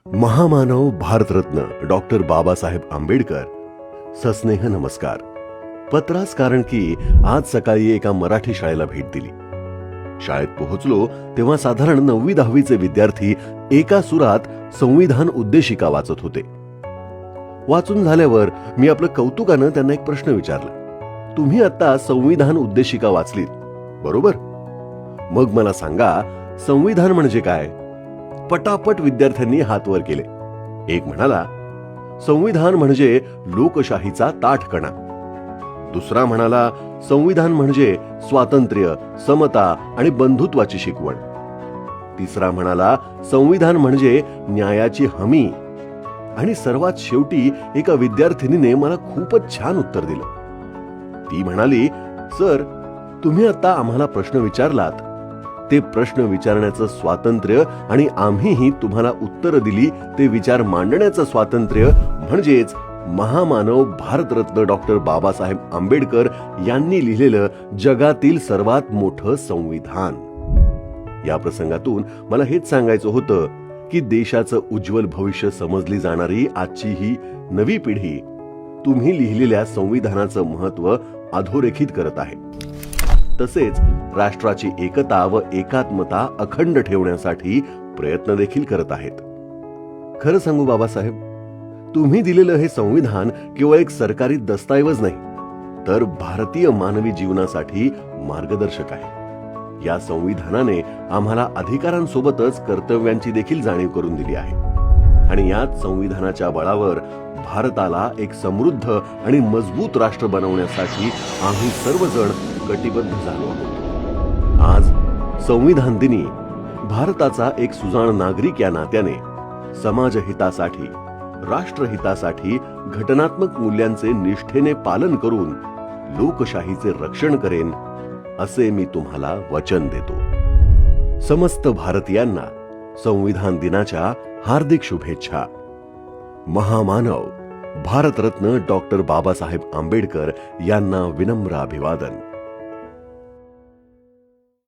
महामानव भारतरत्न डॉक्टर बाबासाहेब आंबेडकर सस्नेह नमस्कार. पत्रास कारण की आज सकाळी एका मराठी शाळेला भेट दिली. शाळेत पोहोचलो तेव्हा साधारण 9वी-10वीचे विद्यार्थी एका सुरात संविधान उद्देशिका वाचत होते. वाचून झाल्यावर मी आपलं कौतुकानं त्यांना एक प्रश्न विचारला. तुम्ही आता संविधान उद्देशिका वाचलीत बरोबर? मग मला सांगा, संविधान म्हणजे काय? पटापट विद्यार्थ्यांनी हात वर केले. एक म्हणाला, संविधान म्हणजे लोकशाहीचा ताठकणा. दुसरा म्हणाला, संविधान म्हणजे स्वातंत्र्य, समता आणि बंधुत्वाची शिकवण. तिसरा म्हणाला, संविधान म्हणजे न्यायाची हमी. आणि सर्वात शेवटी एका विद्यार्थिनीने मला खूपच छान उत्तर दिलं. ती म्हणाली, सर, तुम्ही आता आम्हाला प्रश्न विचारलात, ते प्रश्न विचारण्याचं स्वातंत्र्य आणि आम्हीही तुम्हाला उत्तर दिली ते विचार मांडण्याचं स्वातंत्र्य म्हणजेच महामानव भारतरत्न डॉक्टर बाबासाहेब आंबेडकर यांनी लिहिलेलं जगातील सर्वात मोठं संविधान. या प्रसंगातून मला हेच सांगायचं होतं की देशाचं उज्ज्वल भविष्य समजली जाणारी आजची ही नवी पिढी तुम्ही लिहिलेल्या संविधानाचं महत्व अधोरेखित करत आहे. तसेच राष्ट्राची एकता व एकात्मता अखंड ठेवण्यासाठी प्रयत्न देखील करत आहेत. खरं सांगू बाबासाहेब, तुम्ही दिलेलं हे संविधान केवळ एक सरकारी दस्तऐवज नाही, तर भारतीय मानवी जीवनासाठी मार्गदर्शक आहे. या संविधानाने आम्हाला अधिकारांसोबतच कर्तव्यांची देखील जाणीव करून दिली आहे. आणि याच संविधानाच्या बळावर भारताला एक समृद्ध आणि मजबूत राष्ट्र बनवण्यासाठी आम्ही सर्वजण कटिबद्ध झालो आहोत. आज संविधान दिनी भारताचा एक सुजाण नागरिक या नात्याने समाजहितासाठी, राष्ट्रहितासाठी घटनात्मक मूल्यांचे निष्ठेने पालन करून लोकशाहीचे रक्षण करेन, असे मी तुम्हाला वचन देतो. समस्त भारतीयांना संविधान दिनाच्या हार्दिक शुभेच्छा. महामानव भारतरत्न डॉक्टर बाबासाहेब आंबेडकर यांना विनम्र अभिवादन.